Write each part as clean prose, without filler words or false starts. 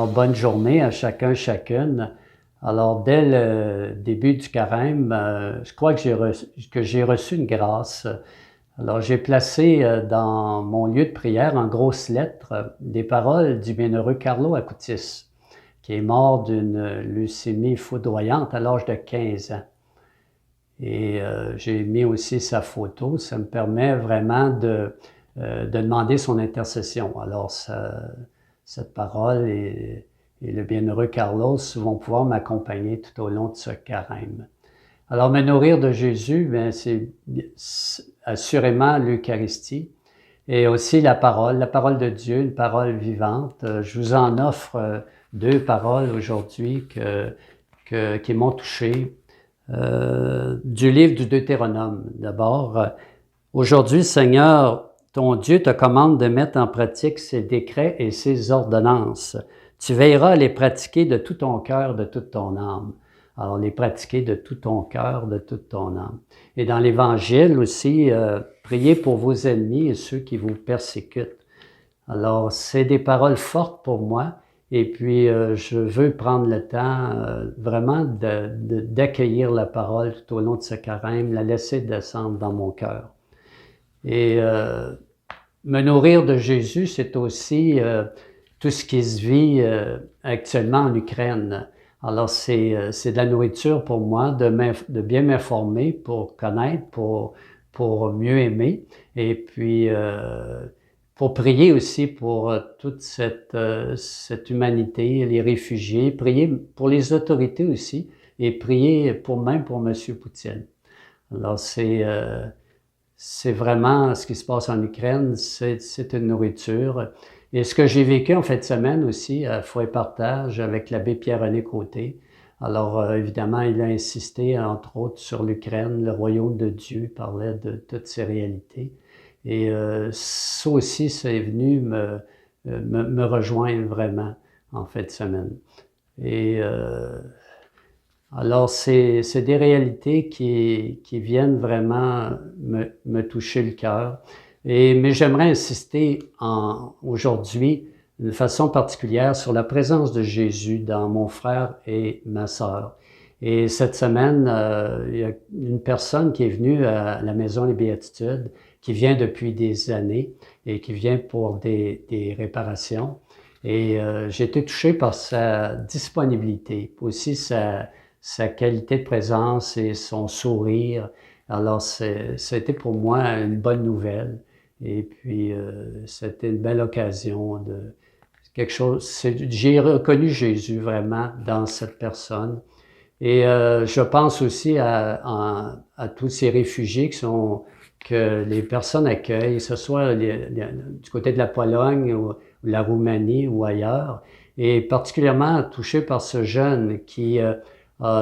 bonne journée à chacun, chacune. Alors, dès le début du carême, je crois que j'ai reçu une grâce. Alors, j'ai placé dans mon lieu de prière en grosses lettres des paroles du bienheureux Carlo Acutis, qui est mort d'une leucémie foudroyante à l'âge de 15 ans. Et j'ai mis aussi sa photo. Ça me permet vraiment de demander son intercession. Alors, cette parole et le bienheureux Carlos vont pouvoir m'accompagner tout au long de ce carême. Alors, me nourrir de Jésus, bien, c'est assurément l'Eucharistie et aussi la parole de Dieu, une parole vivante. Je vous en offre deux paroles aujourd'hui qui m'ont touché. Du livre du Deutéronome. D'abord, aujourd'hui, Seigneur, ton Dieu te commande de mettre en pratique ses décrets et ses ordonnances. Tu veilleras à les pratiquer de tout ton cœur, de toute ton âme. Alors, les pratiquer de tout ton cœur, de toute ton âme. Et dans l'Évangile aussi, priez pour vos ennemis et ceux qui vous persécutent. Alors, c'est des paroles fortes pour moi. Et puis, je veux prendre le temps vraiment d'accueillir la parole tout au long de ce carême, la laisser descendre dans mon cœur. Et me nourrir de Jésus, c'est aussi tout ce qui se vit actuellement en Ukraine. Alors, c'est de la nourriture pour moi, de bien m'informer pour connaître, pour mieux aimer. Et puis, pour prier aussi pour toute cette humanité, les réfugiés, prier pour les autorités aussi, et prier même pour M. Poutine. Alors, c'est vraiment ce qui se passe en Ukraine, c'est une nourriture. Et ce que j'ai vécu en fin de semaine aussi, à Foi et Partage, avec l'abbé Pierre-René Côté. Alors, évidemment, il a insisté, entre autres, sur l'Ukraine, le royaume de Dieu, il parlait de toutes ces réalités. Et ça aussi, c'est venu me rejoindre vraiment en fin de semaine. Et alors, c'est des réalités qui viennent vraiment me toucher le cœur. Mais j'aimerais insister aujourd'hui, d'une façon particulière, sur la présence de Jésus dans mon frère et ma sœur. Et cette semaine, il y a une personne qui est venue à la Maison des Béatitudes, qui vient depuis des années et qui vient pour des réparations. Et j'ai été touché par sa disponibilité, aussi sa qualité de présence et son sourire. Alors, ça a été pour moi une bonne nouvelle. Et puis, c'était une belle occasion de quelque chose. J'ai reconnu Jésus vraiment dans cette personne. Et je pense aussi à tous ces réfugiés que les personnes accueillent, que ce soit du côté de la Pologne ou la Roumanie ou ailleurs, et particulièrement touché par ce jeune qui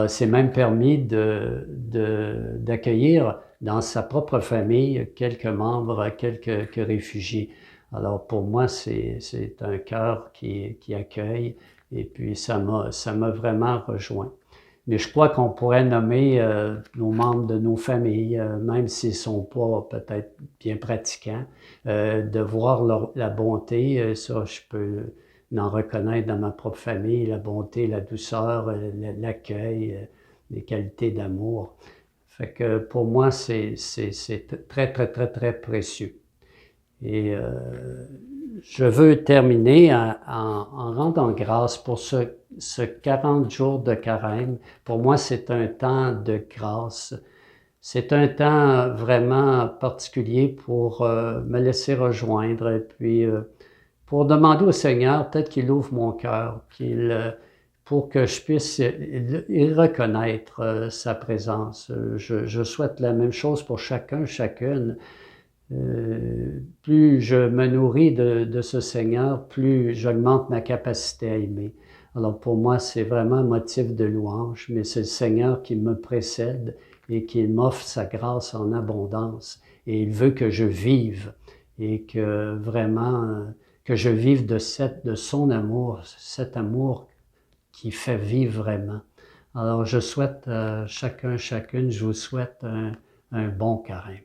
s'est même permis d'accueillir dans sa propre famille quelques membres, quelques réfugiés. Alors pour moi, c'est un cœur qui accueille, et puis ça m'a vraiment rejoint. Mais je crois qu'on pourrait nommer nos membres de nos familles, même s'ils ne sont pas peut-être bien pratiquants, de voir la bonté, ça je peux en reconnaître dans ma propre famille, la bonté, la douceur, l'accueil, les qualités d'amour. Fait que pour moi, c'est très, très, très, très précieux. Et je veux terminer en rendant grâce pour ce 40 jours de carême. Pour moi, c'est un temps de grâce. C'est un temps vraiment particulier pour me laisser rejoindre et puis pour demander au Seigneur peut-être qu'il ouvre mon cœur, pour que je puisse y reconnaître sa présence. Je souhaite la même chose pour chacun, chacune. Plus je me nourris de ce Seigneur, plus j'augmente ma capacité à aimer. Alors pour moi, c'est vraiment un motif de louange, mais c'est le Seigneur qui me précède et qui m'offre sa grâce en abondance. Et il veut que je vive et que vraiment, que je vive de son amour, cet amour qui fait vivre vraiment. Alors je souhaite chacun, chacune, je vous souhaite un bon carême.